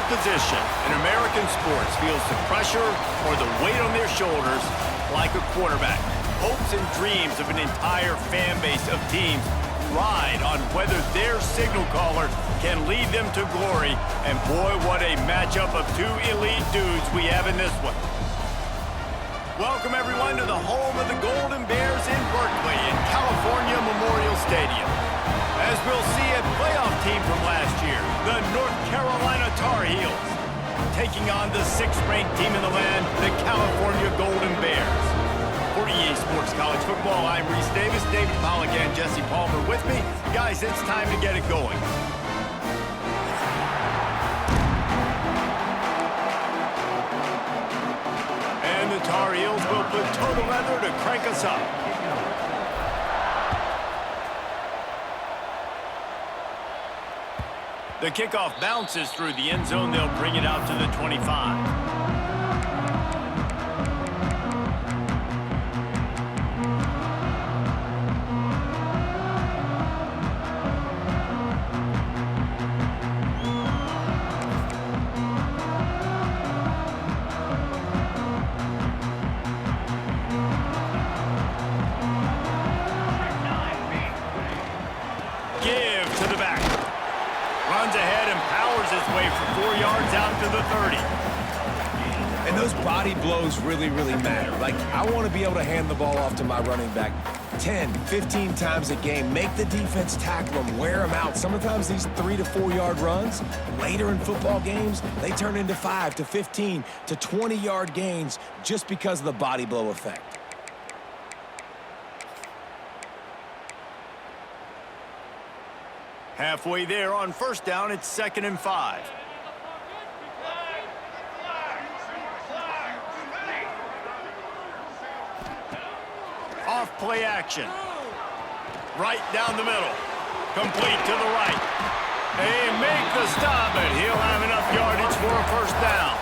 position in American sports feels the pressure or the weight on their shoulders like a quarterback. Hopes and dreams of an entire fan base of teams ride on whether their signal caller can lead them to glory. And boy, what a matchup of two elite dudes we have in this one. Welcome everyone to the home of the Golden Bears in Berkeley in California Memorial Stadium. As we'll see, a playoff team from last year, the North Carolina Tar Heels, taking on the 6th-ranked team in the land, the California Golden Bears. For EA Sports College Football, I'm Reese Davis, David Pollack, and Jesse Palmer with me. Guys, it's time to get it going. And the Tar Heels will put toe to leather to crank us up. The kickoff bounces through the end zone. They'll bring it out to the 25. Give to the back. Runs ahead and powers his way for 4 yards out to the 30. And those body blows really matter. Like, I want to be able to hand the ball off to my running back 10, 15 times a game. Make the defense tackle them, wear them out. Sometimes these 3 to 4 yard runs, later in football games, they turn into 5 to 15 to 20 yard gains just because of the body blow effect. Halfway there on first down, it's 2nd and 5. Off play action. Right down the middle. Complete to the right. They make the stop, but he'll have enough yardage for a first down.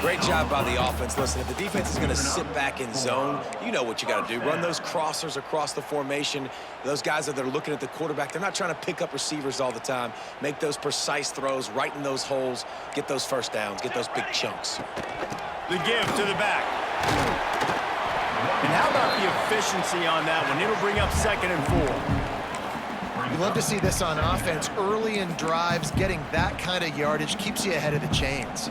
Great job by the offense. Listen, if the defense is going to sit back in zone, you know what you got to do. Run those crossers across the formation. Those guys that are looking at the quarterback, they're not trying to pick up receivers all the time. Make those precise throws right in those holes. Get those first downs. Get those big chunks. The give to the back. And how about the efficiency on that one? It'll bring up 2nd and 4. You love to see this on offense. Early in drives, getting that kind of yardage keeps you ahead of the chains.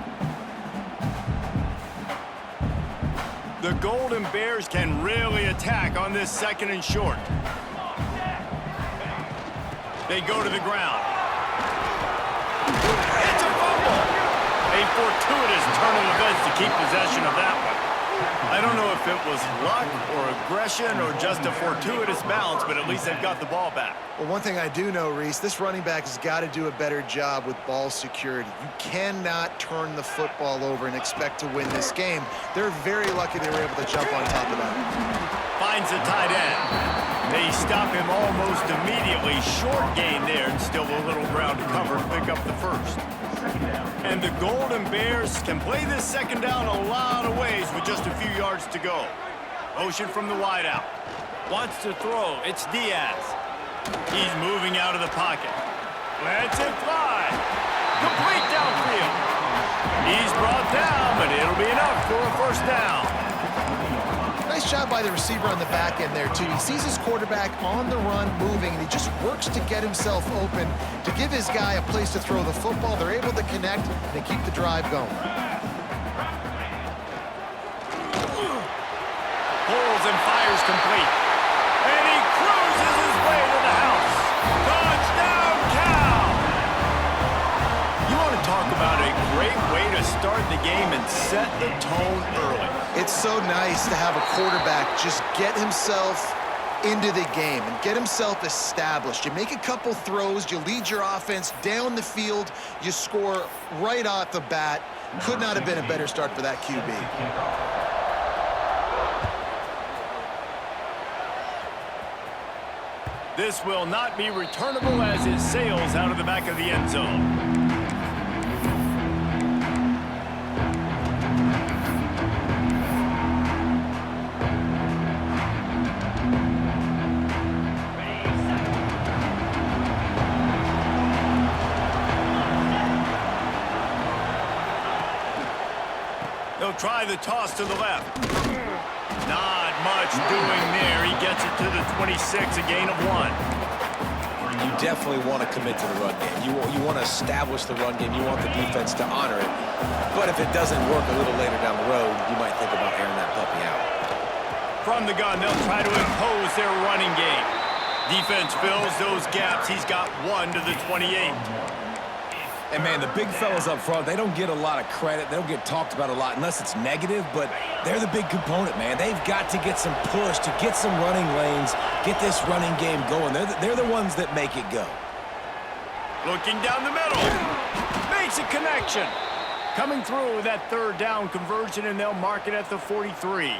The Golden Bears can really attack on this 2nd and short. They go to the ground. It's a fumble! A fortuitous turn of events to keep possession of that one. I don't know if it was luck or aggression or just a fortuitous bounce, but at least they've got the ball back. Well, one thing I do know, Reese, this running back has got to do a better job with ball security. You cannot turn the football over and expect to win this game. They're very lucky they were able to jump on top of that. Finds the tight end. They stop him almost immediately. Short gain there and still a little ground to cover to pick up the first. And the Golden Bears can play this 2nd down a lot of ways with just a few yards to go. Motion from the wideout. Wants to throw. It's Diaz. He's moving out of the pocket. Lets it fly. Complete downfield. He's brought down, but it'll be enough for a first down. Nice job by the receiver on the back end there, too. He sees his quarterback on the run moving, and he just works to get himself open to give his guy a place to throw the football. They're able to connect and keep the drive going. Pulls and fires complete. And he cruises his way to the house. Touchdown, Cal! You want to talk about a great way to start the game and set the tone early. It's so nice to have a quarterback just get himself into the game and get himself established. You make a couple throws, you lead your offense down the field, you score right off the bat. Could not have been a better start for that QB. This will not be returnable as it sails out of the back of the end zone. try the toss to the left. Not much doing there. He gets it to the 26, a gain of 1. You definitely want to commit to the run game. You want to establish the run game. You want the defense to honor it. But if it doesn't work a little later down the road, you might think about airing that puppy out. From the gun, they'll try to impose their running game. Defense fills those gaps. He's got 1 to the 28. And, man, the big fellas up front, they don't get a lot of credit. They don't get talked about a lot unless it's negative, but they're the big component, man. They've got to get some push, to get some running lanes, get this running game going. They're the ones that make it go. Looking down the middle. Makes a connection. Coming through with that third down conversion, and they'll mark it at the 43.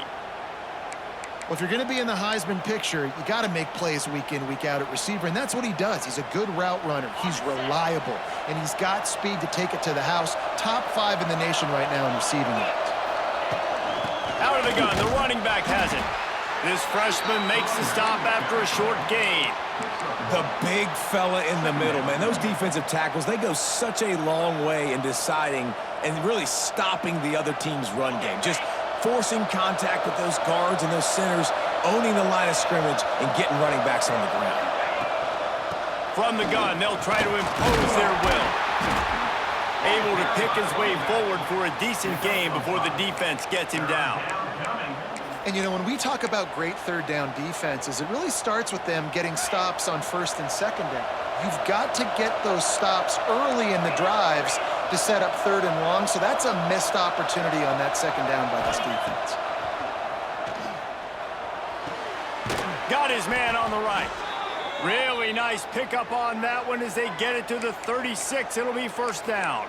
Well, if you're going to be in the Heisman picture, you got to make plays week in, week out at receiver, and that's what he does. He's a good route runner. He's reliable, and he's got speed to take it to the house. Top 5 in the nation right now in receiving it. Out of the gun, the running back has it. This freshman makes the stop after a short gain. The big fella in the middle, man. Those defensive tackles, they go such a long way in deciding and really stopping the other team's run game. Just forcing contact with those guards and those centers, owning the line of scrimmage, and getting running backs on the ground. From the gun, they'll try to impose their will. Able to pick his way forward for a decent game before the defense gets him down. And, you know, when we talk about great third down defenses, it really starts with them getting stops on first and second down. You've got to get those stops early in the drives to set up third and long, so that's a missed opportunity on that second down by this defense. Got his man on the right. Really nice pickup on that one as they get it to the 36. It'll be first down.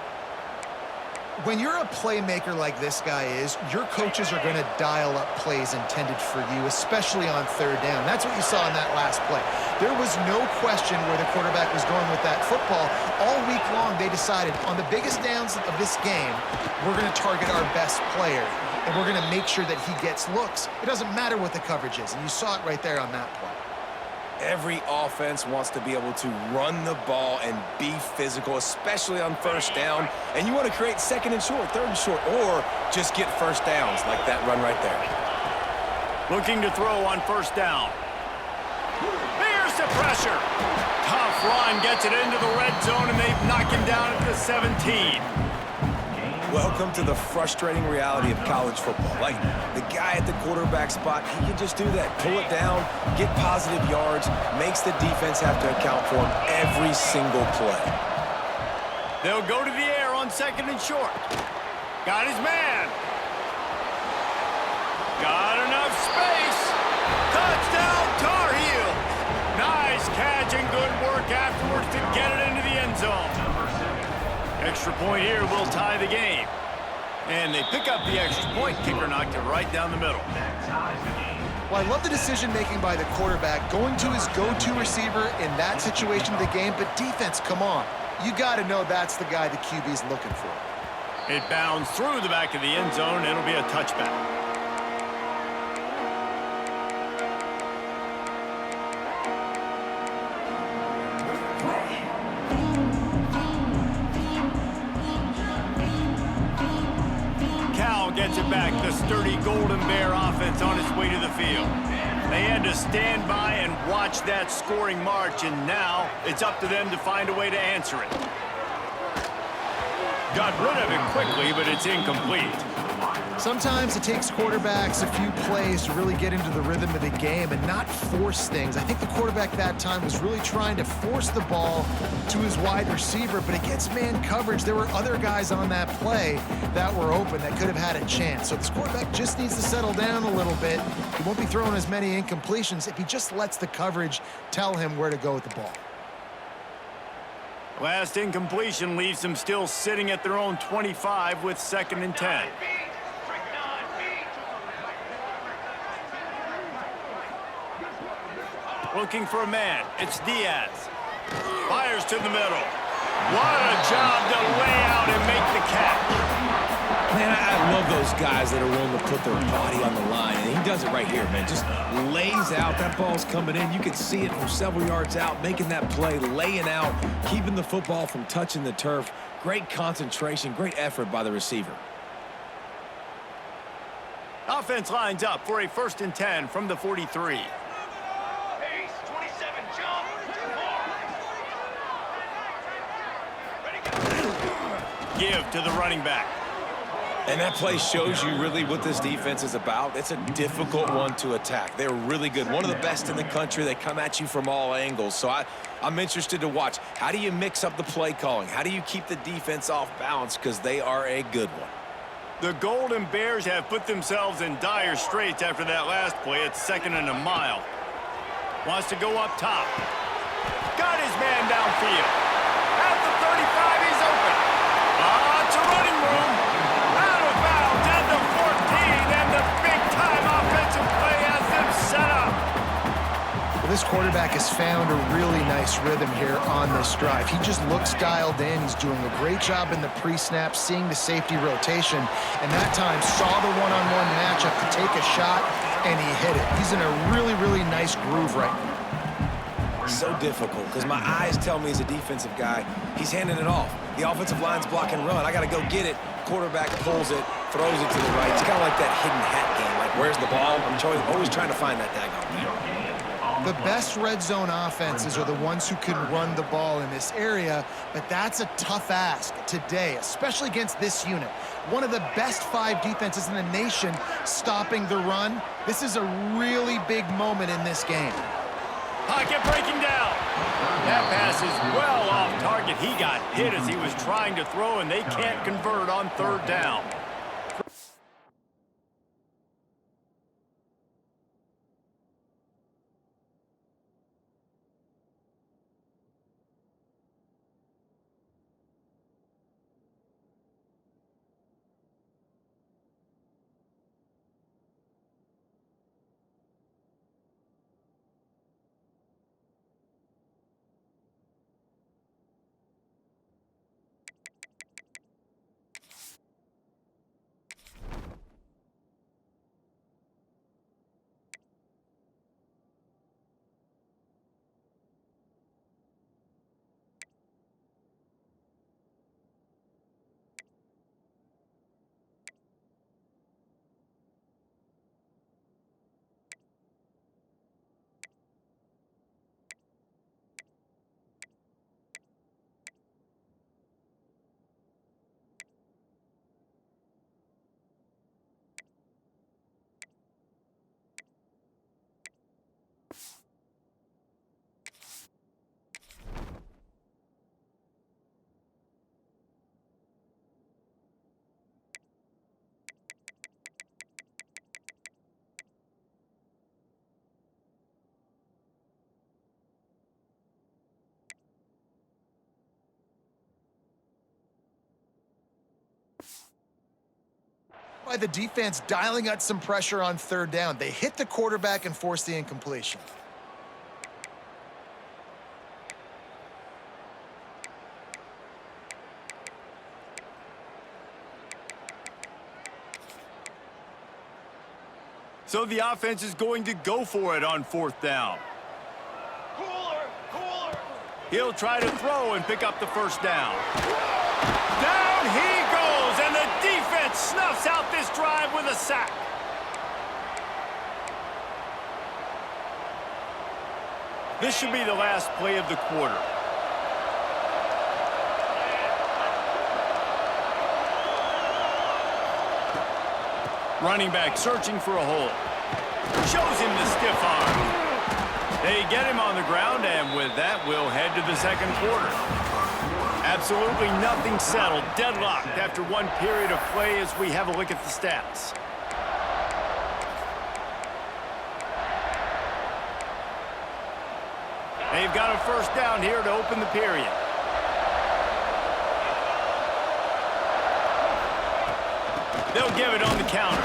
When you're a playmaker like this guy is, your coaches are going to dial up plays intended for you, especially on third down. That's what you saw in that last play. There was no question where the quarterback was going with that football. All week long, they decided on the biggest downs of this game, we're going to target our best player, and we're going to make sure that he gets looks. It doesn't matter what the coverage is, and you saw it right there on that play. Every offense wants to be able to run the ball and be physical, especially on first down. And you want to create second and short, third and short, or just get first downs like that run right there. Looking to throw on first down. Here's the pressure. Tough run, gets it into the red zone, and they've knocked him down at the 17. Welcome to the frustrating reality of college football. Like, the guy at the quarterback spot, he can just do that. Pull it down, get positive yards, makes the defense have to account for him every single play. They'll go to the air on second and short. Got his man. Got enough space. Touchdown, Tar Heels. Nice catch and good work afterwards to get it into the end zone. Extra point here will tie the game. And they pick up the extra point. Kicker knocked it right down the middle. Well, I love the decision-making by the quarterback, going to his go-to receiver in that situation of the game, but defense, come on. You got to know that's the guy the QB's looking for. It bounds through the back of the end zone, and it'll be a touchback. Gets it back. The sturdy Golden Bear offense on its way to the field. They had to stand by and watch that scoring march, and now it's up to them to find a way to answer it. Got rid of it quickly, but it's incomplete. Sometimes it takes quarterbacks a few plays to really get into the rhythm of the game and not force things. I think the quarterback that time was really trying to force the ball to his wide receiver, but against man coverage, there were other guys on that play that were open that could have had a chance. So this quarterback just needs to settle down a little bit. He won't be throwing as many incompletions if he just lets the coverage tell him where to go with the ball. Last incompletion leaves them still sitting at their own 25 with 2nd and 10. Looking for a man. It's Diaz. Fires to the middle. What a job to lay out and make the catch. Man, I love those guys that are willing to put their body on the line, and he does it right here, man. Just lays out. That ball's coming in. You can see it from several yards out, making that play, laying out, keeping the football from touching the turf. Great concentration, great effort by the receiver. Offense lines up for a 1st and 10 from the 43. Pace, 27, jump, Give to the running back. And that play shows you really what this defense is about. It's a difficult one to attack. They're really good. One of the best in the country. They come at you from all angles. So I'm interested to watch. How do you mix up the play calling? How do you keep the defense off balance? Because they are a good one. The Golden Bears have put themselves in dire straits after that last play. It's 2nd and a mile. Wants to go up top. Got his man downfield. At the 35, he's open. Lots of running room. Out of bounds at the 14, and the big-time offensive play has them set up. Well, this quarterback has found a really nice rhythm here on this drive. He just looks dialed in. He's doing a great job in the pre-snap, seeing the safety rotation, and that time saw the one-on-one matchup to take a shot, and he hit it. He's in a really, really nice groove right now. So difficult because my eyes tell me as a defensive guy, he's handing it off. The offensive line's block and run. I got to go get it. Quarterback pulls it, throws it to the right. It's kind of like that hidden hat game. Like, where's the ball? I'm always trying to find that daggone thing. The best red zone offenses are the ones who can run the ball in this area, but that's a tough ask today, especially against this unit. One of the best 5 defenses in the nation stopping the run. This is a really big moment in this game. Pocket breaking down. That pass is well off target. He got hit as he was trying to throw, and they can't convert on 3rd down. By the defense dialing out some pressure on 3rd down. They hit the quarterback and force the incompletion. So the offense is going to go for it on 4th down. cooler. He'll try to throw and pick up the 1st down. Down he goes, and the defense snuffs out this drive with a sack. This should be the last play of the quarter. Running back searching for a hole. Shows him the stiff arm. They get him on the ground, and with that, we'll head to the 2nd quarter. Absolutely nothing settled, deadlocked after one period of play as we have a look at the stats. They've got a 1st down here to open the period. They'll give it on the counter.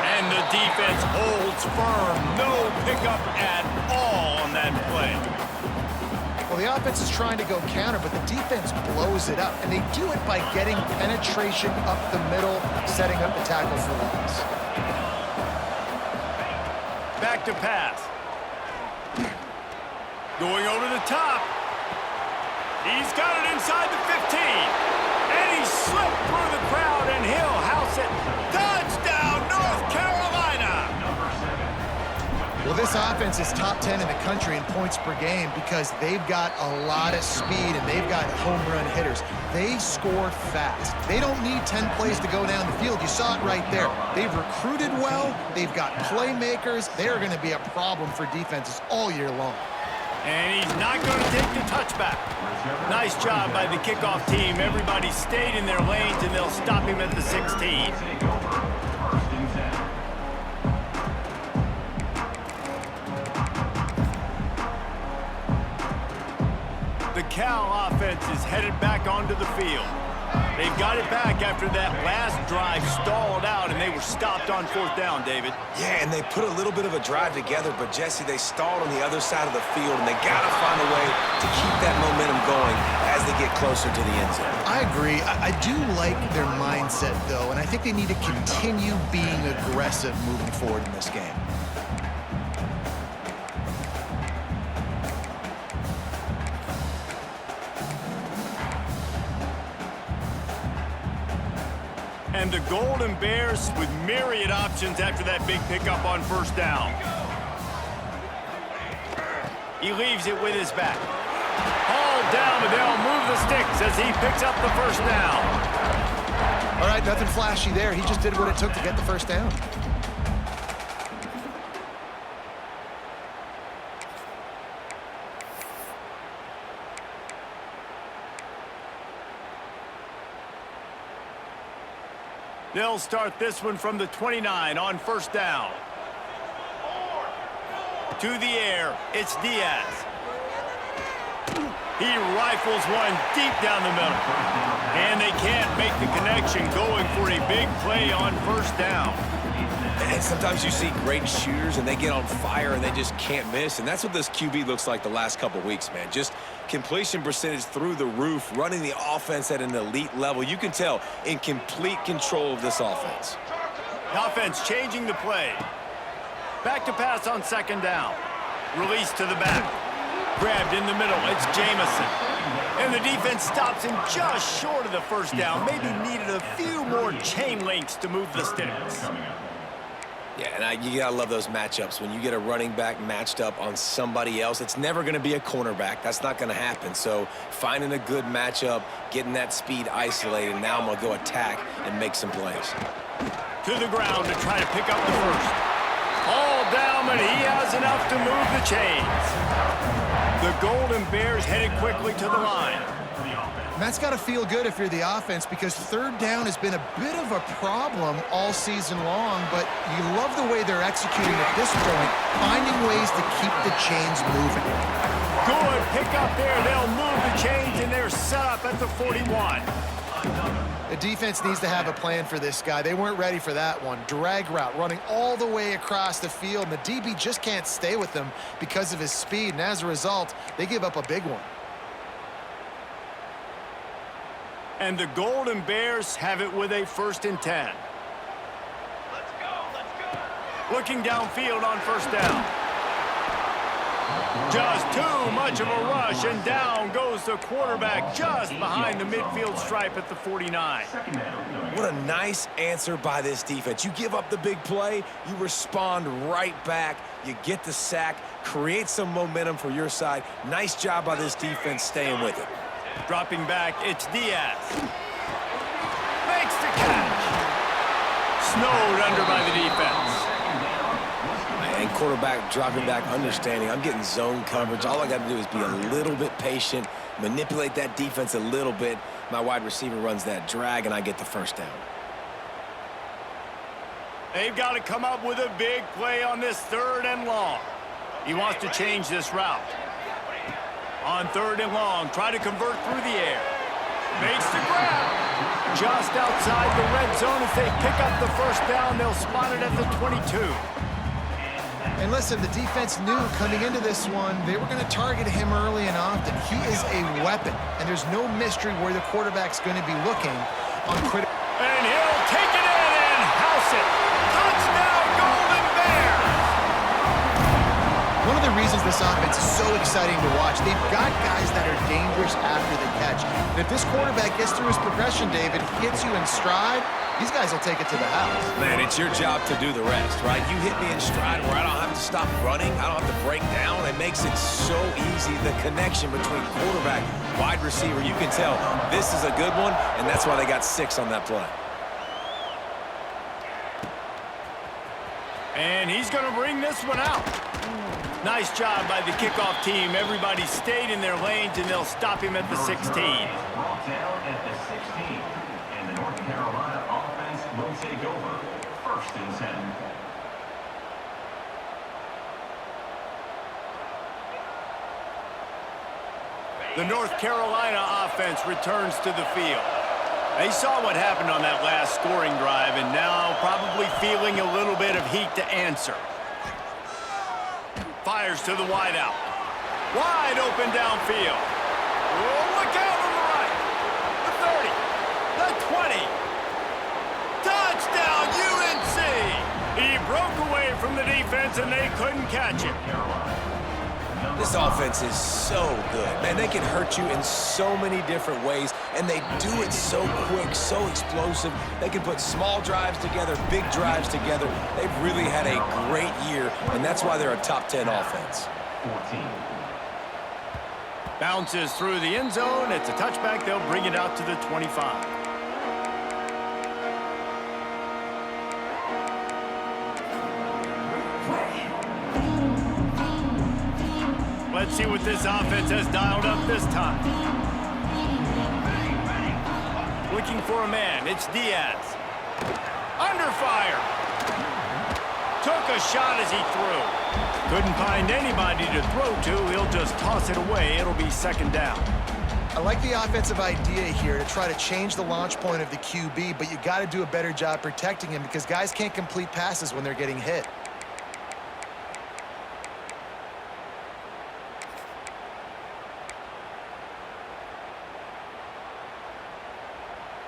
And the defense holds firm. No pickup at all on that play. Well, the offense is trying to go counter, but the defense blows it up, and they do it by getting penetration up the middle, setting up the tackle for loss. Back to pass. Going over the top. He's got it inside the 15. And he slipped through the crowd, and he'll house it. Touchdown, North Carolina! This offense is top 10 in the country in points per game because they've got a lot of speed and they've got home run hitters. They score fast. They don't need 10 plays to go down the field. You saw it right there. They've recruited well. They've got playmakers. They are going to be a problem for defenses all year long. And he's not going to take the touchback. Nice job by the kickoff team. Everybody stayed in their lanes, and they'll stop him at the 16. The Cal offense is headed back onto the field. They've got it back after that last drive stalled out, and they were stopped on 4th down, David. Yeah, and they put a little bit of a drive together, but, Jesse, they stalled on the other side of the field, and they got to find a way to keep that momentum going as they get closer to the end zone. I agree. I do like their mindset, though, and I think they need to continue being aggressive moving forward in this game. And the Golden Bears with myriad options after that big pickup on 1st down. He leaves it with his back. Hauled down, and they'll move the sticks as he picks up the 1st down. All right, nothing flashy there. He just did what it took to get the 1st down. They'll start this one from the 29 on 1st down. To the air, it's Diaz. He rifles one deep down the middle. And they can't make the connection, going for a big play on 1st down. And sometimes you see great shooters, and they get on fire, and they just can't miss. And that's what this QB looks like the last couple weeks, man. Just completion percentage through the roof, running the offense at an elite level. You can tell in complete control of this offense. The offense changing the play. Back to pass on 2nd down. Release to the back. Grabbed in the middle. It's Jamison. And the defense stops him just short of the 1st down. Maybe needed a few more chain links to move the sticks. Yeah, and you got to love those matchups. When you get a running back matched up on somebody else, it's never going to be a cornerback. That's not going to happen. So finding a good matchup, getting that speed isolated, now I'm going to go attack and make some plays. To the ground to try to pick up the 1st. All down, but he has enough to move the chains. The Golden Bears headed quickly to the line. And that's got to feel good if you're the offense, because 3rd down has been a bit of a problem all season long, but you love the way they're executing at this point, finding ways to keep the chains moving. Good pick up there. They'll move the chains, and they're set up at the 41. The defense needs to have a plan for this guy. They weren't ready for that one. Drag route, running all the way across the field, and the DB just can't stay with them because of his speed, and as a result, they give up a big one. And the Golden Bears have it with a 1st and 10. Let's go. Looking downfield on 1st down. Just too much of a rush, and down goes the quarterback just behind the midfield stripe at the 49. What a nice answer by this defense. You give up the big play, you respond right back, you get the sack, create some momentum for your side. Nice job by this defense staying with it. Dropping back, it's Diaz. Makes the catch. Snowed under by the defense. And quarterback dropping back, understanding I'm getting zone coverage. All I got to do is be a little bit patient, manipulate that defense a little bit. My wide receiver runs that drag, and I get the 1st down. They've got to come up with a big play on this 3rd and long. He wants to change this route. On 3rd and long, try to convert through the air. Makes the grab. Just outside the red zone as they pick up the 1st down. They'll spot it at the 22. And listen, the defense knew coming into this one, they were going to target him early and often. He is a weapon, and there's no mystery where the quarterback's going to be looking on critical. And he'll take it in and house it. Touchdown, Golden Bears! One of the reasons this offense is so exciting to watch, they've got guys that are dangerous after the catch. And if this quarterback gets through his progression, David, he gets you in stride, these guys will take it to the house. Man, it's your job to do the rest, right? You hit me in stride where I don't have to stop running. I don't have to break down. It makes it so easy, the connection between quarterback, wide receiver. You can tell this is a good one, and that's why they got 6 on that play. And he's going to bring this one out. Nice job by the kickoff team. Everybody stayed in their lanes, and they'll stop him at the 16. Brought down at the 16. And the North Carolina offense will take over. 1st and 10. The North Carolina offense returns to the field. They saw what happened on that last scoring drive, and now probably feeling a little bit of heat to answer. Fires to the wideout. Wide open downfield. Oh, look out on the right. The 30. The 20. Touchdown, UNC! He broke away from the defense, and they couldn't catch him. This offense is so good. Man, they can hurt you in so many different ways, and they do it so quick, so explosive. They can put small drives together, big drives together. They've really had a great year, and that's why they're a top 10 offense. 14. Bounces through the end zone. It's a touchback. They'll bring it out to the 25. Let's see what this offense has dialed up this time. Looking for a man. It's Diaz. Under fire. Took a shot as he threw. Couldn't find anybody to throw to. He'll just toss it away. It'll be 2nd down. I like the offensive idea here to try to change the launch point of the QB, but you got to do a better job protecting him because guys can't complete passes when they're getting hit.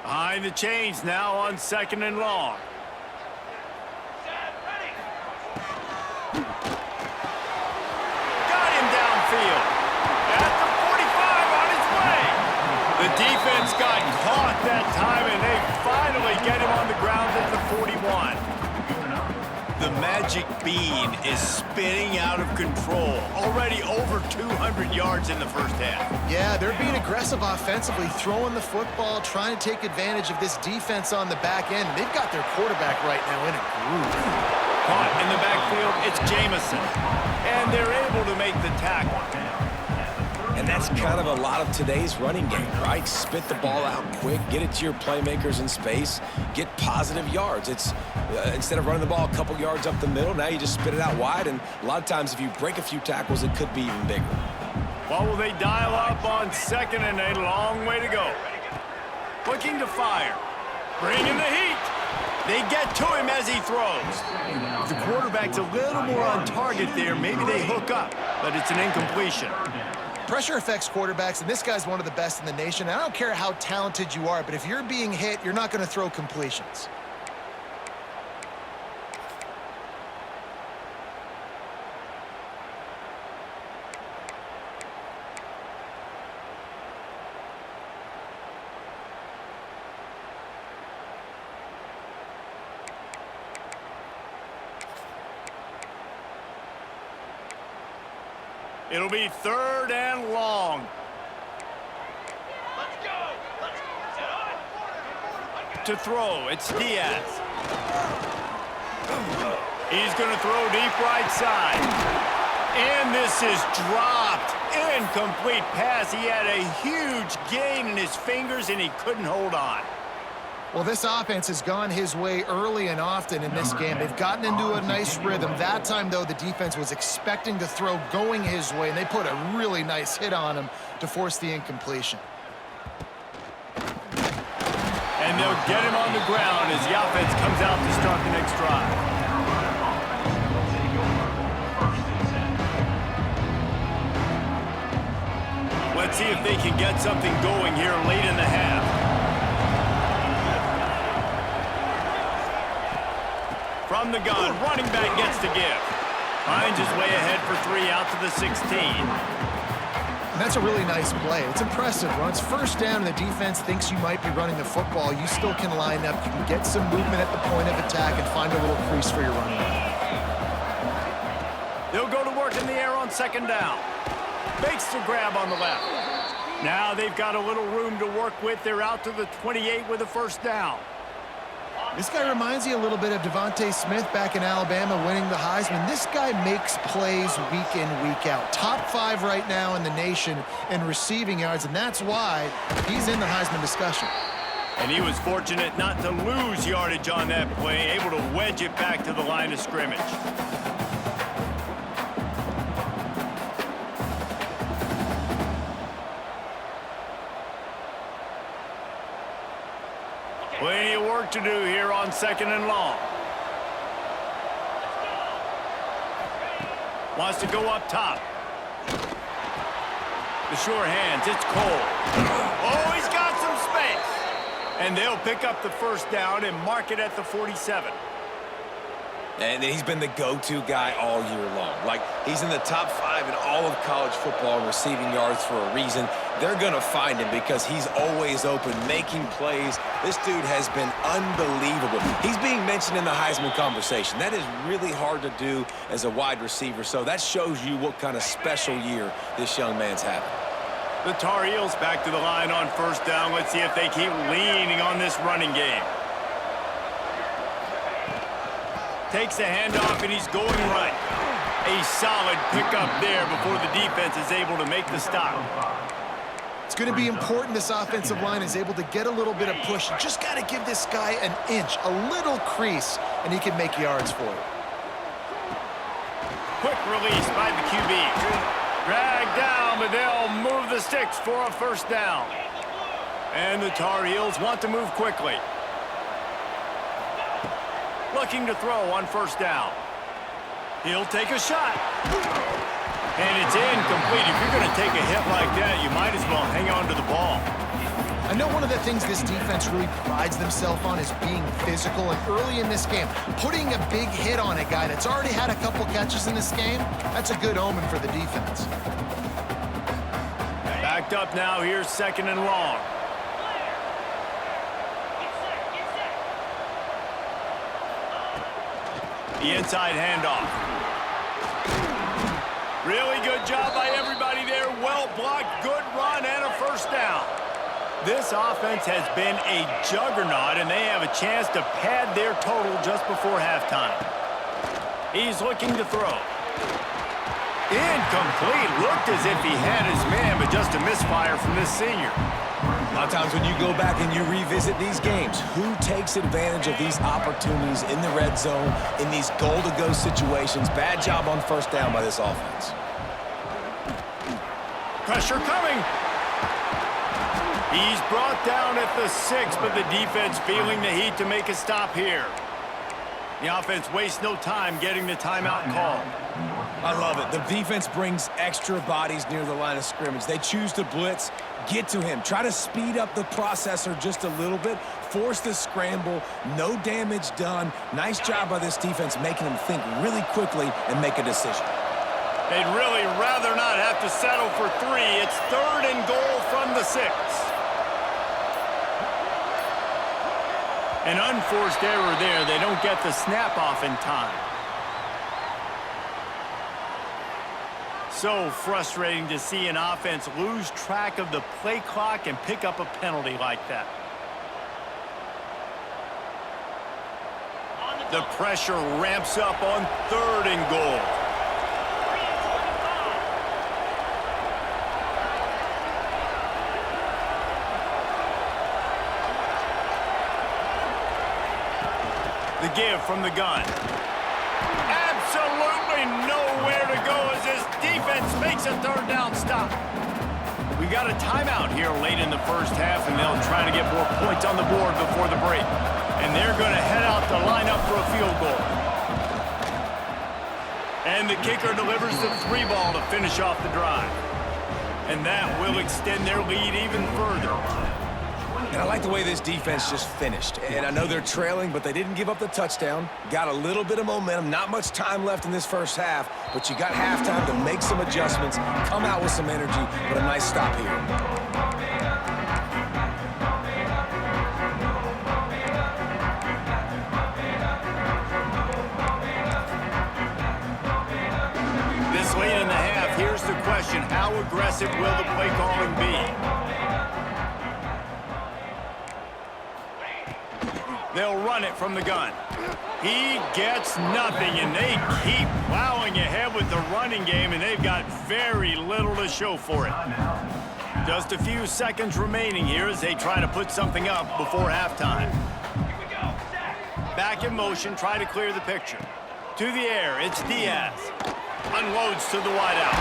Behind the chains now on 2nd and long. Set, ready. Got him downfield. At the 45 on his way. The defense got caught that time, and they finally get him on the ground at the 41. The magic bean is spinning out of control. Already over 200 yards in the 1st half. Yeah, they're being aggressive offensively, throwing the football, trying to take advantage of this defense on the back end. They've got their quarterback right now in a groove. Caught in the backfield, it's Jamison. And they're able to make the tackle. And that's kind of a lot of today's running game, right? Spit the ball out quick, get it to your playmakers in space, get positive yards. It's instead of running the ball a couple yards up the middle, now you just spit it out wide, and a lot of times if you break a few tackles, it could be even bigger. What will they dial up on 2nd and a long way to go? Looking to fire. Bringing the heat. They get to him as he throws. If the quarterback's a little more on target there, maybe they hook up, but it's an incompletion. Pressure affects quarterbacks, and this guy's one of the best in the nation. I don't care how talented you are, but if you're being hit, you're not going to throw completions. It'll be 3rd and long. Let's go. Let's set on. To throw, it's Diaz. He's going to throw deep right side. And this is dropped. Incomplete pass. He had a huge gain in his fingers, and he couldn't hold on. Well, this offense has gone his way early and often in this game. They've gotten into a nice rhythm. That time, though, the defense was expecting to throw going his way, and they put a really nice hit on him to force the incompletion. And they'll get him on the ground as the offense comes out to start the next drive. Let's see if they can get something going here late in the half. From the gun, running back gets to give. Finds his way ahead for 3 out to the 16. And that's a really nice play. It's impressive. When it's first down and the defense thinks you might be running the football, you still can line up. You can get some movement at the point of attack and find a little crease for your running back. They'll go to work in the air on second down. Makes the grab on the left. Now they've got a little room to work with. They're out to the 28 with a first down. This guy reminds you a little bit of Devontae Smith back in Alabama winning the Heisman. This guy makes plays week in, week out. Top 5 right now in the nation in receiving yards, and that's why he's in the Heisman discussion. And he was fortunate not to lose yardage on that play, able to wedge it back to the line of scrimmage. Plenty of work to do here on second and long. Wants to go up top. The sure hands, it's Cole. Oh, he's got some space. And they'll pick up the first down and mark it at the 47. And he's been the go-to guy all year long. Like, he's in the top 5 in all of college football in receiving yards for a reason. They're going to find him because he's always open, making plays. This dude has been unbelievable. He's being mentioned in the Heisman conversation. That is really hard to do as a wide receiver, so that shows you what kind of special year this young man's having. The Tar Heels back to the line on first down. Let's see if they keep leaning on this running game. Takes a handoff, and he's going right. A solid pickup there before the defense is able to make the stop. It's going to be important this offensive line is able to get a little bit of push. You just got to give this guy an inch, a little crease, and he can make yards for you. Quick release by the QB. Dragged down, but they'll move the sticks for a first down. And the Tar Heels want to move quickly. Looking to throw on first down. He'll take a shot. And it's incomplete. If you're going to take a hit like that, you might as well hang on to the ball. I know one of the things this defense really prides themselves on is being physical. And early in this game, putting a big hit on a guy that's already had a couple catches in this game, that's a good omen for the defense. Backed up now. Here's second and long. The inside handoff. Really good job by everybody there. Well blocked, good run, and a first down. This offense has been a juggernaut, and they have a chance to pad their total just before halftime. He's looking to throw. Incomplete. Looked as if he had his man, but just a misfire from this senior. A lot of times when you go back and you revisit these games, who takes advantage of these opportunities in the red zone, in these goal-to-go situations? Bad job on first down by this offense. Pressure coming. He's brought down at the 6, but the defense feeling the heat to make a stop here. The offense wastes no time getting the timeout called. I love it. The defense brings extra bodies near the line of scrimmage. They choose to blitz, get to him, try to speed up the processor just a little bit, force the scramble, no damage done. Nice job by this defense making them think really quickly and make a decision. They'd really rather not have to settle for 3. It's third and goal from the 6. An unforced error there. They don't get the snap off in time. So frustrating to see an offense lose track of the play clock and pick up a penalty like that. The pressure ramps up on third and goal. The give from the gun. Absolutely nowhere to go as this defense makes a third down stop. We got a timeout here late in the first half, and they'll try to get more points on the board before the break. And they're going to head out to line up for a field goal. And the kicker delivers the 3 ball to finish off the drive. And that will extend their lead even further. And I like the way this defense just finished. And I know they're trailing, but they didn't give up the touchdown. Got a little bit of momentum. Not much time left in this first half, but you got halftime to make some adjustments, come out with some energy, but a nice stop here. Late in the half, here's the question: how aggressive will the play calling be? They'll run it from the gun. He gets nothing, and they keep plowing ahead with the running game, and they've got very little to show for it. Just a few seconds remaining here as they try to put something up before halftime. Back in motion, try to clear the picture. To the air, it's Diaz. Unloads to the wideout.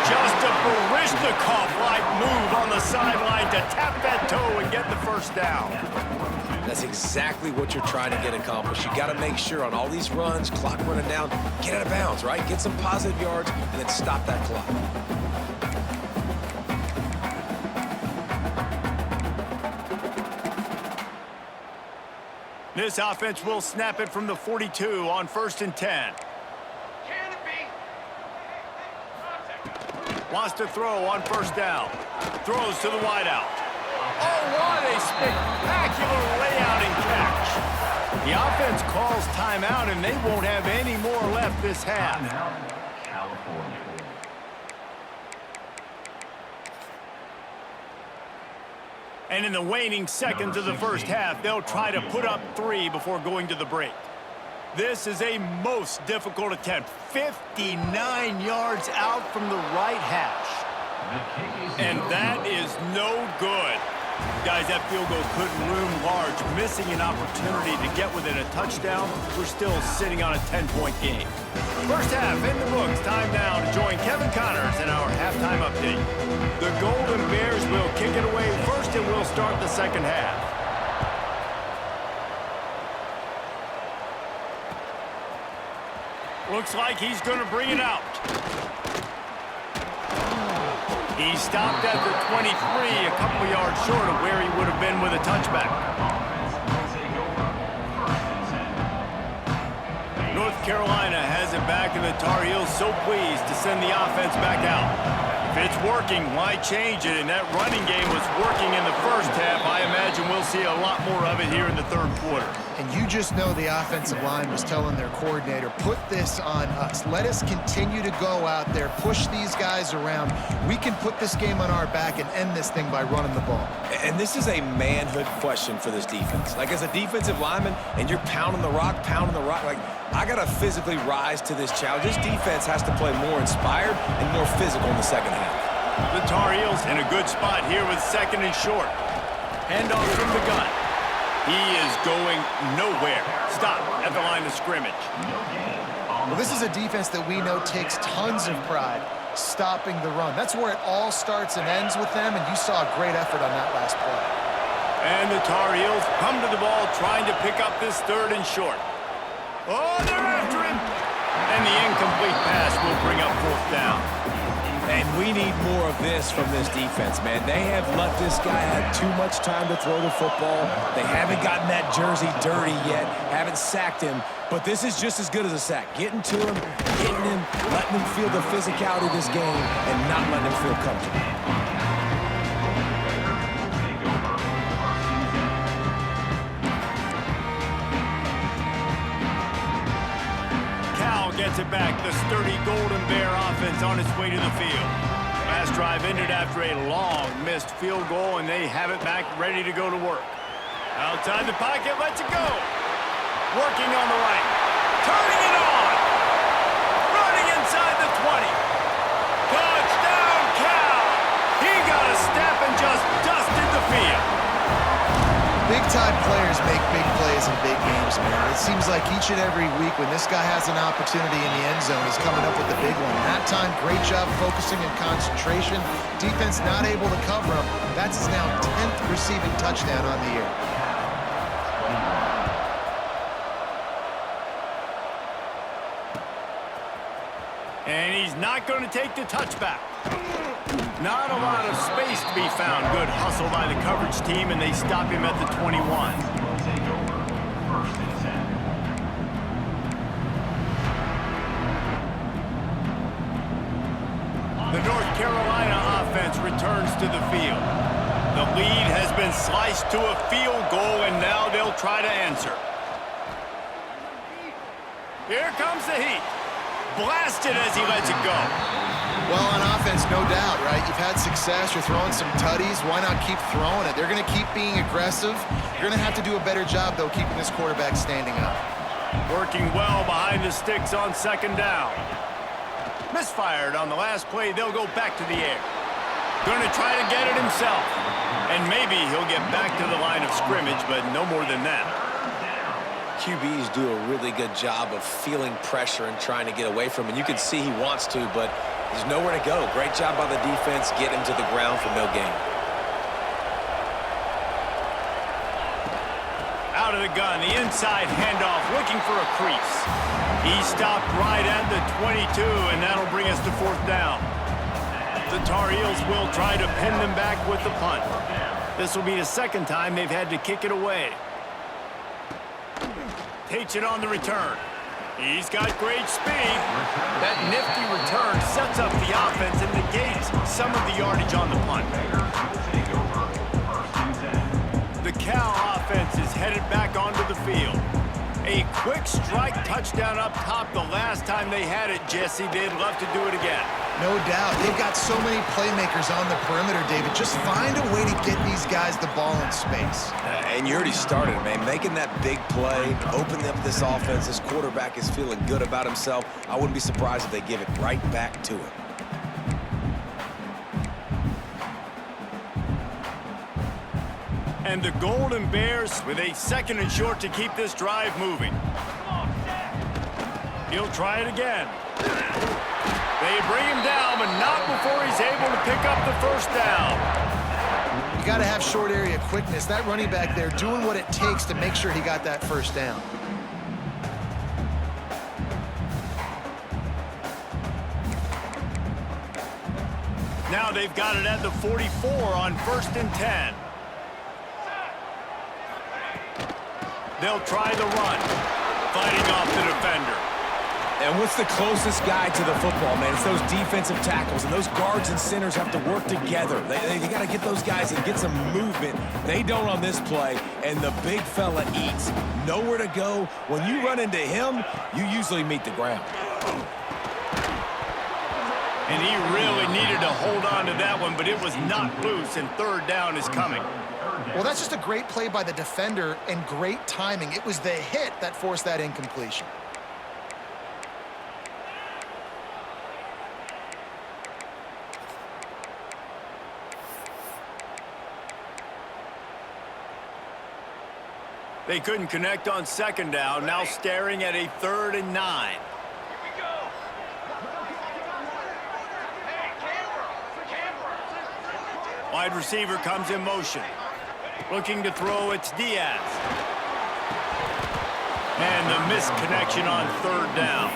Just a Baryshnikov-like move on the sideline to tap that toe and get the first down. That's exactly what you're trying to get accomplished. You got to make sure on all these runs, clock running down, get out of bounds, right? Get some positive yards and then stop that clock. This offense will snap it from the 42 on 1st and 10. Wants to throw on 1st down. Throws to the wideout. Oh, what a spectacular layout and catch. The offense calls timeout, and they won't have any more left this half. California. And in the waning seconds of the first half, they'll try to put up 3 before going to the break. This is a most difficult attempt. 59 yards out from the right hash. And that is no good. Guys, that field goal couldn't loom large. Missing an opportunity to get within a touchdown. We're still sitting on a 10-point game. First half in the books. Time now to join Kevin Connors in our halftime update. The Golden Bears will kick it away first, and we'll start the second half. Looks like he's going to bring it out. He stopped at the 23, a couple yards short of where he would have been with a touchback. North Carolina has it back, and the Tar Heels so pleased to send the offense back out. If it's working, why change it? And that running game was working in the first half. I imagine we'll see a lot more of it here in the third quarter. And you just know the offensive line was telling their coordinator, put this on us. Let us continue to go out there, push these guys around. We can put this game on our back and end this thing by running the ball. And this is a manhood question for this defense. Like, as a defensive lineman, and you're pounding the rock, like, I got to physically rise to this challenge. This defense has to play more inspired and more physical in the second half. The Tar Heels in a good spot here with 2nd and short. Handoff from the gun. He is going nowhere. Stop at the line of scrimmage. Well, this is a defense that we know takes tons of pride stopping the run. That's where it all starts and ends with them, and you saw a great effort on that last play. And the Tar Heels come to the ball trying to pick up this 3rd and short. Oh, they're after him! And the incomplete pass will bring up 4th down. And we need more of this from this defense, man. They have let this guy have too much time to throw the football. They haven't gotten that jersey dirty yet, haven't sacked him, but this is just as good as a sack. Getting to him, hitting him, letting him feel the physicality of this game, and not letting him feel comfortable. Gets it back. The sturdy Golden Bear offense on its way to the field. Last drive ended after a long missed field goal, and they have it back ready to go to work. Outside the pocket, lets it go. Working on the right. Turning it on. Running inside the 20. Touchdown, Cal. He got a step and just dusted the field. Big-time players make big plays in big games, man. It seems like each and every week when this guy has an opportunity in the end zone, he's coming up with the big one. That time, great job focusing and concentration. Defense not able to cover him. That's his now 10th receiving touchdown on the year. And he's not going to take the touchback. Not a lot of space to be found. Good hustle by the coverage team, and they stop him at the 21. Will take over. First and 10. The North Carolina offense returns to the field. The lead has been sliced to a field goal, and now they'll try to answer. Here comes the heat. Blasted as he lets it go. Well, on offense, no doubt, right? You've had success. You're throwing some tutties. Why not keep throwing it? They're going to keep being aggressive. You're going to have to do a better job, though, keeping this quarterback standing up. Working well behind the sticks on second down. Misfired on the last play. They'll go back to the air. Going to try to get it himself. And maybe he'll get back to the line of scrimmage, but no more than that. QBs do a really good job of feeling pressure and trying to get away from it. You can see he wants to, but there's nowhere to go. Great job by the defense, getting him to the ground for no gain. Out of the gun, the inside handoff, looking for a crease. He stopped right at the 22, and that'll bring us to fourth down. The Tar Heels will try to pin them back with the punt. This will be the second time they've had to kick it away. Takes it on the return. He's got great speed. That nifty return sets up the offense and negates some of the yardage on the punt. The Cal offense is headed back onto the field. A quick strike touchdown up top the last time they had it, Jesse. They'd love to do it again. No doubt. They've got so many playmakers on the perimeter, David. Just find a way to get these guys the ball in space. And you already started, man. Making that big play, opening up this offense. This quarterback is feeling good about himself. I wouldn't be surprised if they give it right back to him. And the Golden Bears with a second and short to keep this drive moving. He'll try it again. They bring him down, but not before he's able to pick up the first down. You got to have short area quickness. That running back there doing what it takes to make sure he got that first down. Now they've got it at the 44 on first and 10. They'll try the run, fighting off the defender. And what's the closest guy to the football, man? It's those defensive tackles, and those guards and centers have to work together. They got to get those guys and get some movement. They don't on this play, and the big fella eats. Nowhere to go. When you run into him, you usually meet the ground. And he really needed to hold on to that one, but it was not loose, and third down is coming. Well, that's just a great play by the defender and great timing. It was the hit that forced that incompletion. They couldn't connect on second down, now staring at a 3rd and 9. Here we go. Hey, camera. Wide receiver comes in motion. Looking to throw, it's Diaz. And the missed connection on third down.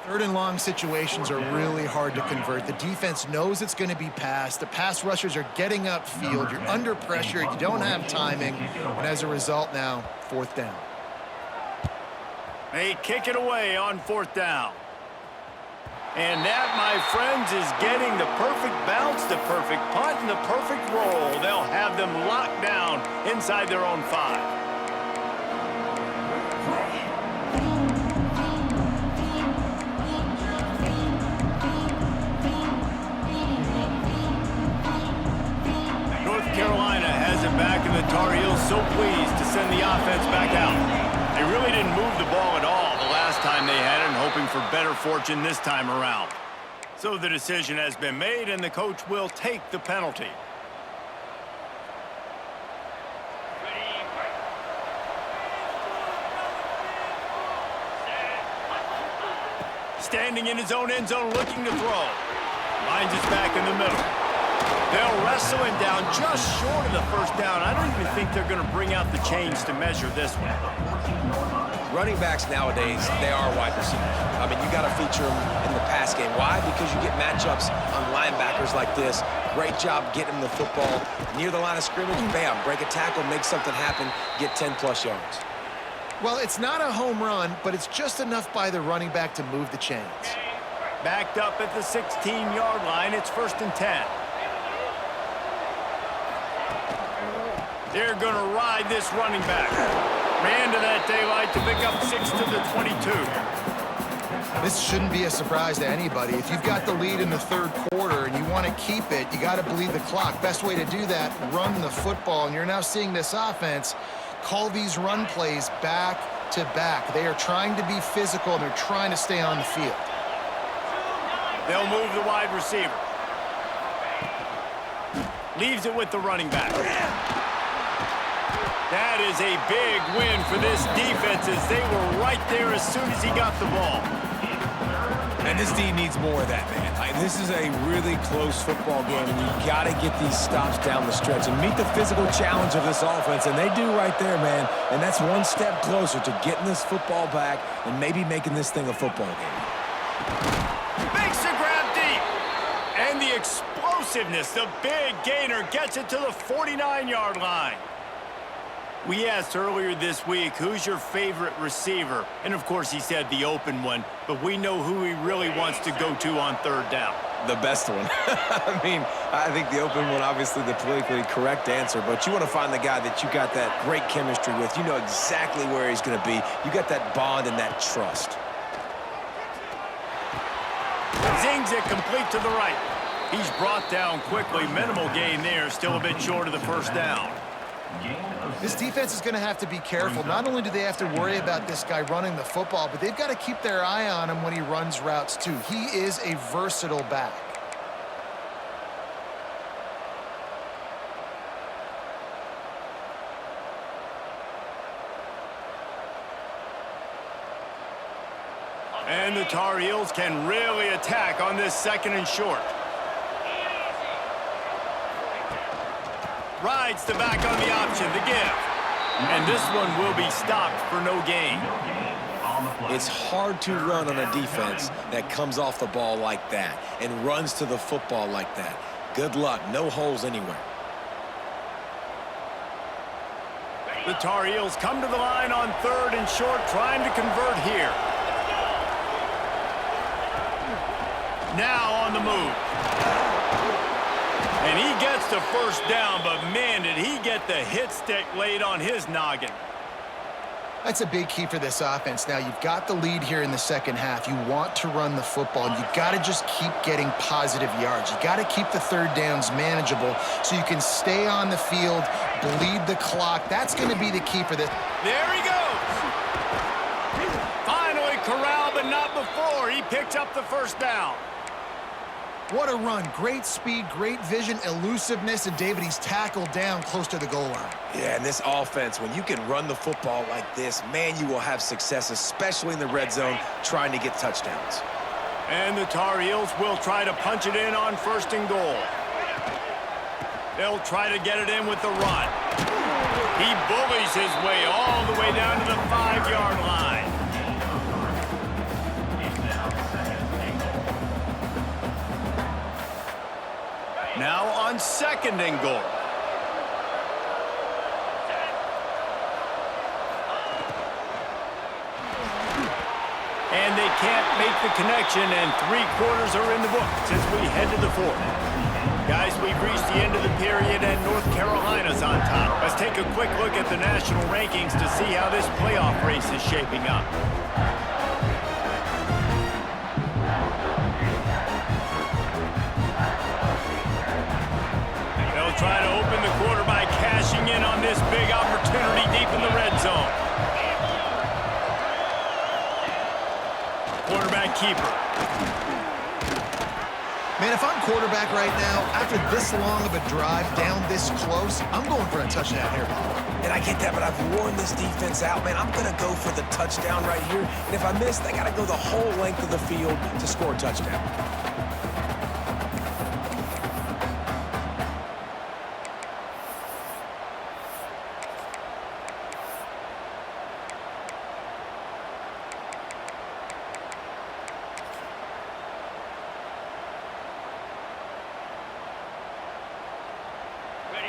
Third and long situations are really hard to convert. The defense knows it's going to be passed. The pass rushers are getting upfield. You're under pressure. You don't have timing. And as a result now, fourth down. They kick it away on fourth down. And that, my friends, is getting the perfect bounce, the perfect punt, and the perfect roll. They'll have them locked down inside their own 5. Carolina has it back, and the Tar Heels so pleased to send the offense back out. They really didn't move the ball at all the last time they had it, and hoping for better fortune this time around. So the decision has been made, and the coach will take the penalty. Standing in his own end zone, looking to throw. Finds his back in the middle. They'll wrestle him down just short of the first down. I don't even think they're going to bring out the chains to measure this one. Running backs nowadays, they are wide receivers. I mean, you got to feature them in the pass game. Why? Because you get matchups on linebackers like this. Great job getting the football near the line of scrimmage. Bam, break a tackle, make something happen, get 10-plus yards. Well, it's not a home run, but it's just enough by the running back to move the chains. Backed up at the 16-yard line. It's 1st and 10. They're going to ride this running back. Ran to that daylight to pick up 6 to the 22. This shouldn't be a surprise to anybody. If you've got the lead in the third quarter and you want to keep it, you got to bleed the clock. Best way to do that, run the football. And you're now seeing this offense call these run plays back to back. They are trying to be physical, and they're trying to stay on the field. They'll move the wide receiver. Leaves it with the running back. That is a big win for this defense, as they were right there as soon as he got the ball. And this D needs more of that, man. This is a really close football game, and you got to get these stops down the stretch and meet the physical challenge of this offense, and they do right there, man. And that's one step closer to getting this football back and maybe making this thing a football game. Makes the grab deep. And the explosiveness, the big gainer, gets it to the 49-yard line. We asked earlier this week, who's your favorite receiver? And, of course, he said the open one, but we know who he really wants to go to on third down. The best one. I mean, I think the open one, obviously the politically correct answer, but you want to find the guy that you got that great chemistry with. You know exactly where he's going to be. You got that bond and that trust. Zings it complete to the right. He's brought down quickly. Minimal gain there, still a bit short of the first down. This defense is going to have to be careful. Not only do they have to worry about this guy running the football, but they've got to keep their eye on him when he runs routes, too. He is a versatile back. And the Tar Heels can really attack on this 2nd and short. Rides the back on the option, the give. And this one will be stopped for no gain. It's hard to run on a defense that comes off the ball like that and runs to the football like that. Good luck. No holes anywhere. The Tar Heels come to the line on 3rd and short, trying to convert here. Now on the move. And he gets the first down, but man, did he get the hit stick laid on his noggin. That's a big key for this offense. Now, you've got the lead here in the second half. You want to run the football, and you've got to just keep getting positive yards. You got to keep the third downs manageable so you can stay on the field, bleed the clock. That's going to be the key for this. There he goes. Finally corralled, but not before. He picks up the first down. What a run. Great speed, great vision, elusiveness, and David, he's tackled down close to the goal line. Yeah, and this offense, when you can run the football like this, man, you will have success, especially in the red zone, trying to get touchdowns. And the Tar Heels will try to punch it in on 1st and goal. They'll try to get it in with the run. He bullies his way all the way down to the 5-yard line. Now on 2nd and goal. And they can't make the connection, and 3/4 are in the books as we head to the 4th. Guys, we've reached the end of the period, and North Carolina's on top. Let's take a quick look at the national rankings to see how this playoff race is shaping up. Try to open the quarter by cashing in on this big opportunity deep in the red zone. Quarterback keeper. Man, if I'm quarterback right now, after this long of a drive down this close, I'm going for a touchdown here, Bob. And I get that, but I've worn this defense out, man. I'm going to go for the touchdown right here. And if I miss, they got to go the whole length of the field to score a touchdown.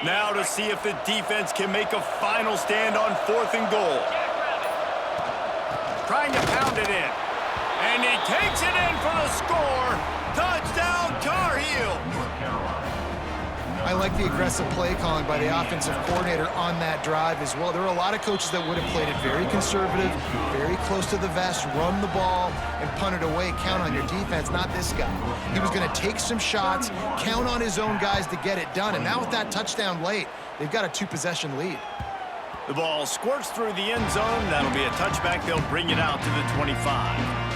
Now to see if the defense can make a final stand on 4th and goal. Trying to pound it in. And he takes it in for the score. Touchdown, Tar Heel. I like the aggressive play calling by the offensive coordinator on that drive as well. There are a lot of coaches that would have played it very conservative, very close to the vest, run the ball, and punt it away. Count on your defense, not this guy. He was going to take some shots, count on his own guys to get it done. And now with that touchdown late, they've got a 2-possession lead. The ball squirts through the end zone. That'll be a touchback. They'll bring it out to the 25.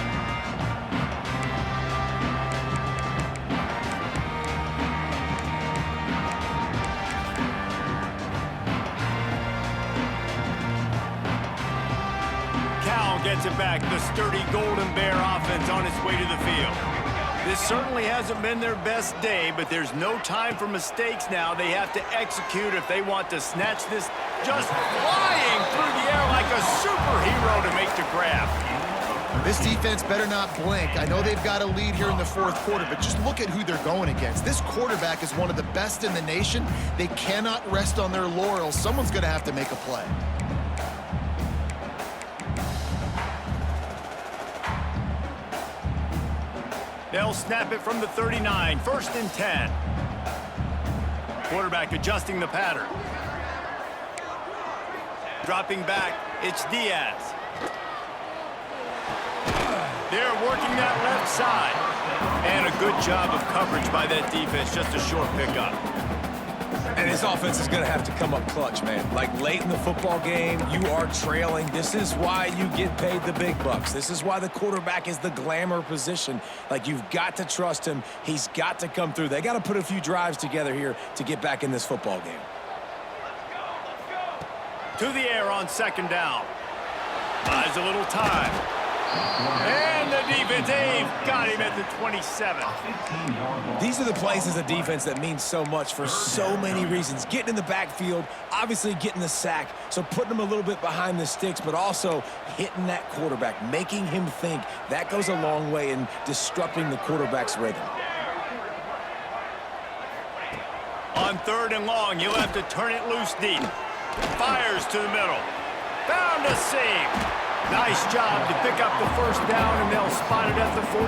Gets it back. The sturdy Golden Bear offense on its way to the field. This certainly hasn't been their best day, but there's no time for mistakes now. They have to execute if they want to snatch this, just flying through the air like a superhero to make the grab. This defense better not blink. I know they've got a lead here in the 4th quarter, but just look at who they're going against. This quarterback is one of the best in the nation. They cannot rest on their laurels. Someone's going to have to make a play. They'll snap it from the 39, 1st and 10. Quarterback adjusting the pattern. Dropping back, it's Diaz. They're working that left side. And a good job of coverage by that defense, just a short pickup. And his offense is going to have to come up clutch, man. Like late in the football game, you are trailing. This is why you get paid the big bucks. This is why the quarterback is the glamour position. Like, you've got to trust him. He's got to come through. They got to put a few drives together here to get back in this football game. To the air on 2nd down. Buys a little time. And the defense, they've got him at the 27. These are the plays as a defense that mean so much for so many reasons. Getting in the backfield, obviously getting the sack, so putting him a little bit behind the sticks, but also hitting that quarterback, making him think. That goes a long way in disrupting the quarterback's rhythm. On 3rd and long, you'll have to turn it loose deep. Fires to the middle. Found a seam. Nice job to pick up the 1st down, and they'll spot it at the 42.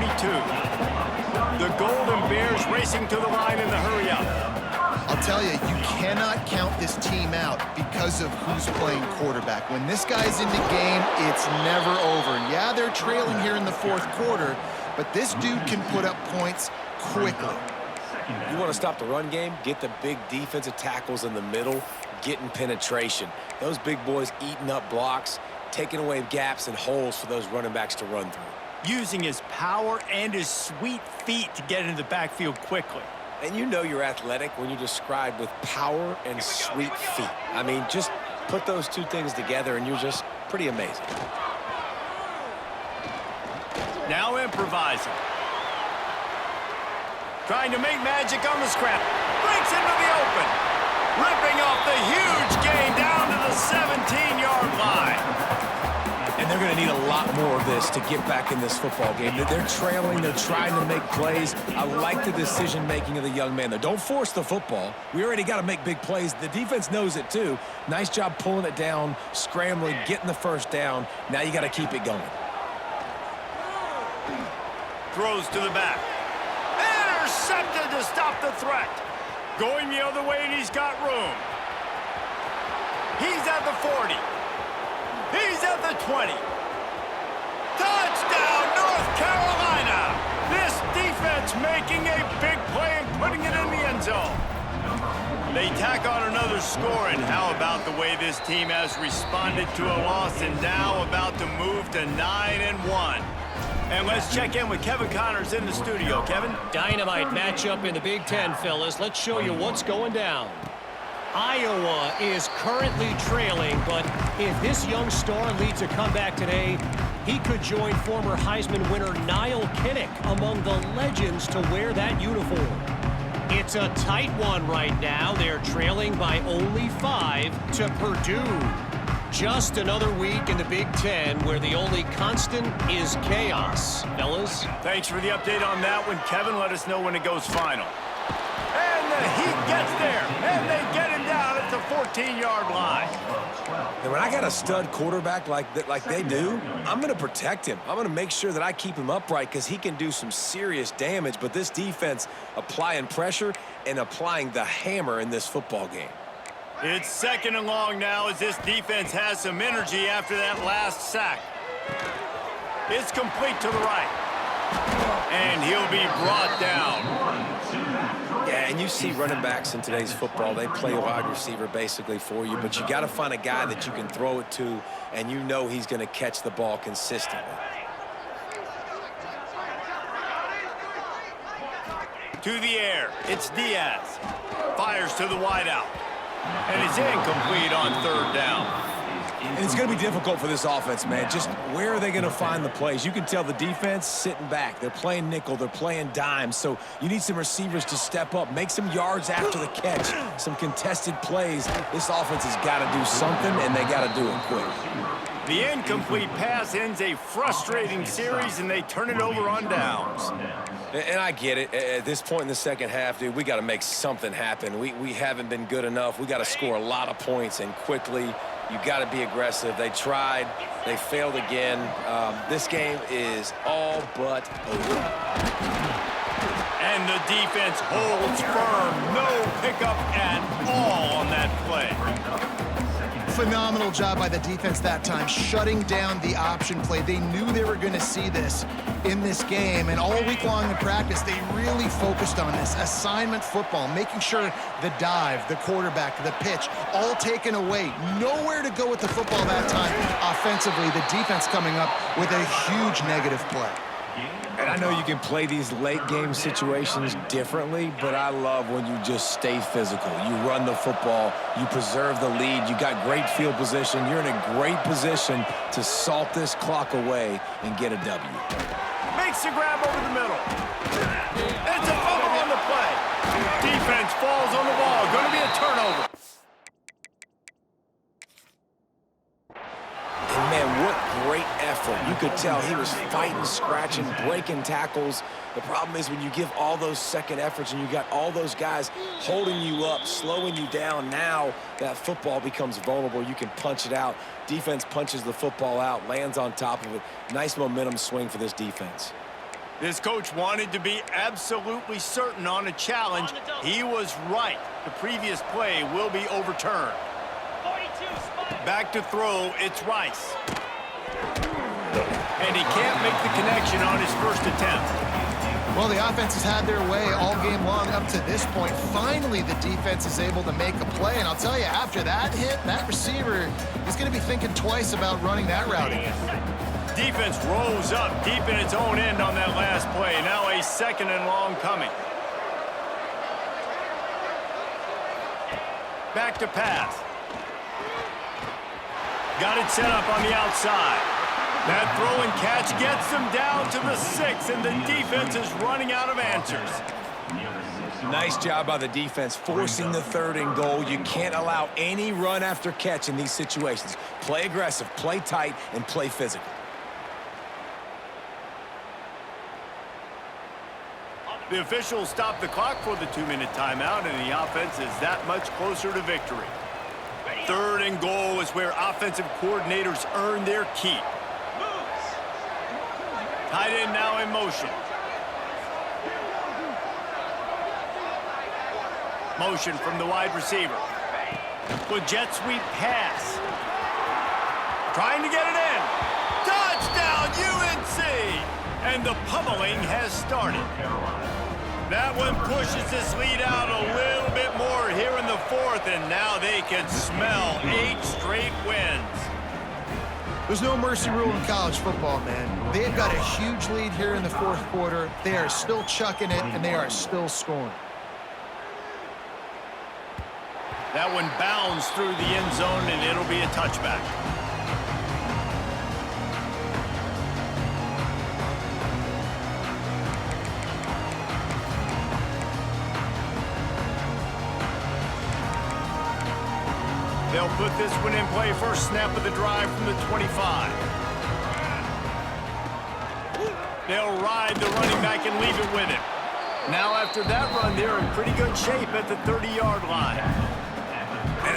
The Golden Bears racing to the line in the hurry-up. I'll tell you, you cannot count this team out because of who's playing quarterback. When this guy's in the game, it's never over. Yeah, they're trailing here in the 4th quarter, but this dude can put up points quickly. You want to stop the run game? Get the big defensive tackles in the middle, getting penetration. Those big boys eating up blocks, taking away gaps and holes for those running backs to run through. Using his power and his sweet feet to get into the backfield quickly. And you know you're athletic when you're described with power and sweet feet. I mean, just put those two things together and you're just pretty amazing. Now improvising. Trying to make magic on the scrap. Breaks into the open. Ripping off the huge gain down to the 17-yard line. And they're going to need a lot more of this to get back in this football game. They're trailing. They're trying to make plays. I like the decision-making of the young man, though. Don't force the football. We already got to make big plays. The defense knows it, too. Nice job pulling it down, scrambling, getting the 1st down. Now you got to keep it going. Throws to the back. Intercepted to stop the threat. Going the other way, and he's got room. He's at the 40. He's at the 20. Touchdown, North Carolina! This defense making a big play and putting it in the end zone. They tack on another score, and how about the way this team has responded to a loss and now about to move to 9-1. And let's check in with Kevin Connors in the studio. Kevin? Dynamite matchup in the Big Ten, fellas. Let's show you what's going down. Iowa is currently trailing, but if this young star leads a comeback today, he could join former Heisman winner Niall Kinnick among the legends to wear that uniform. It's a tight one right now. They're trailing by only 5 to Purdue. Just another week in the Big Ten where the only constant is chaos. Fellas? Thanks for the update on that one, Kevin. Let us know when it goes final. And the Heat gets there, and they get him down the 14-yard line. And when I got a stud quarterback like they do, I'm going to protect him. I'm going to make sure that I keep him upright because he can do some serious damage. But this defense applying pressure and applying the hammer in this football game. It's 2nd and long now as this defense has some energy after that last sack. It's complete to the right. And he'll be brought down. Yeah, and you see running backs in today's football, they play wide receiver basically for you, but you got to find a guy that you can throw it to, and you know he's going to catch the ball consistently. To the air, it's Diaz. Fires to the wideout. And it's incomplete on 3rd down. And it's going to be difficult for this offense, man. Just where are they going to find the plays? You can tell the defense sitting back. They're playing nickel. They're playing dime. So you need some receivers to step up, make some yards after the catch, some contested plays. This offense has got to do something, and they got to do it quick. The incomplete pass ends a frustrating series, and they turn it over on downs. And I get it. At this point in the second half, dude, we got to make something happen. We haven't been good enough. We got to score a lot of points, and quickly. You got to be aggressive. They tried. They failed again. This game is all but over. And the defense holds firm. No pickup at all on that play. Phenomenal job by the defense that time, shutting down the option play. They knew they were going to see this in this game, and all week long in practice, they really focused on this assignment football, making sure the dive, the quarterback, the pitch, all taken away. Nowhere to go with the football that time offensively. The defense coming up with a huge negative play. And I know you can play these late-game situations differently, but I love when you just stay physical. You run the football, you preserve the lead, you got great field position, you're in a great position to salt this clock away and get a W. Makes the grab over the middle. It's a fumble on the play. Defense falls on the ball. Going to be a turnover. And man, what great effort. You could tell he was fighting, scratching, breaking tackles. The problem is when you give all those second efforts and you got all those guys holding you up, slowing you down, now that football becomes vulnerable. You can punch it out. Defense punches the football out, lands on top of it. Nice momentum swing for this defense. This coach wanted to be absolutely certain on a challenge. He was right. The previous play will be overturned. Back to throw, it's Rice. And he can't make the connection on his first attempt. Well, the offense has had their way all game long up to this point. Finally, the defense is able to make a play. And I'll tell you, after that hit, that receiver is going to be thinking twice about running that route again. Defense rolls up deep in its own end on that last play. Now a 2nd and long coming. Back to pass. Got it set up on the outside. That throw and catch gets them down to the 6, and the defense is running out of answers. Nice job by the defense, forcing the 3rd and goal. You can't allow any run after catch in these situations. Play aggressive, play tight, and play physical. The officials stopped the clock for the 2-minute timeout, and the offense is that much closer to victory. 3rd and goal is where offensive coordinators earn their keep. Tight end now in motion. Motion from the wide receiver. With jet sweep pass. Trying to get it in. Touchdown, UNC! And the pummeling has started. That one pushes this lead out a little bit more here in the 4th, and now they can smell 8 straight wins. There's no mercy rule in college football, man. They've got a huge lead here in the 4th quarter. They are still chucking it, and they are still scoring. That one bounds through the end zone, and it'll be a touchback. They'll put this one in play. First snap of the drive from the 25. They'll ride the running back and leave it with him. Now after that run, they're in pretty good shape at the 30-yard line.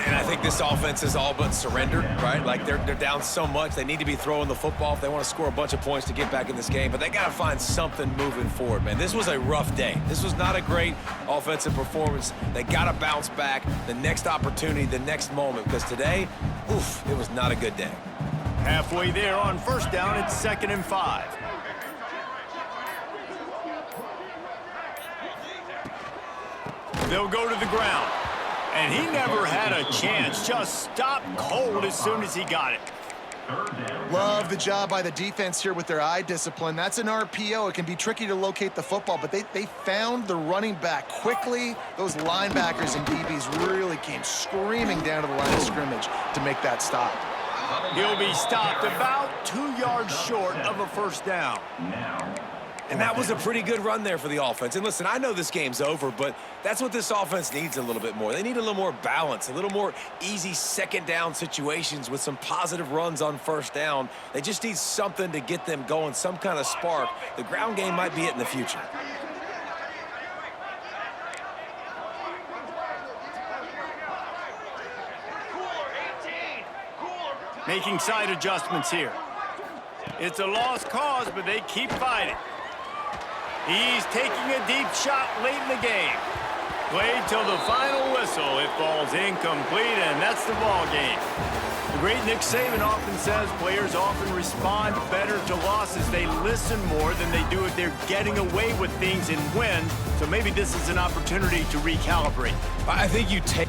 And I think this offense is all but surrendered, right? Like, they're down so much. They need to be throwing the football if they want to score a bunch of points to get back in this game. But they got to find something moving forward, man. This was a rough day. This was not a great offensive performance. They got to bounce back the next opportunity, the next moment. Because today, oof, it was not a good day. Halfway there on first down, it's 2nd and 5. They'll go to the ground. And he never had a chance. Just stopped cold as soon as he got it. Love the job by the defense here with their eye discipline. That's an RPO. It can be tricky to locate the football, but they found the running back quickly. Those linebackers and DBs really came screaming down to the line of scrimmage to make that stop. He'll be stopped about 2 yards short of a first down. And that was a pretty good run there for the offense. And listen, I know this game's over, but that's what this offense needs a little bit more. They need a little more balance, a little more easy second down situations with some positive runs on first down. They just need something to get them going, some kind of spark. The ground game might be it in the future. Making side adjustments here. It's a lost cause, but they keep fighting. He's taking a deep shot late in the game. Played till the final whistle. It falls incomplete, and that's the ball game. The great Nick Saban often says players often respond better to losses. They listen more than they do if they're getting away with things and win. So maybe this is an opportunity to recalibrate. I think you take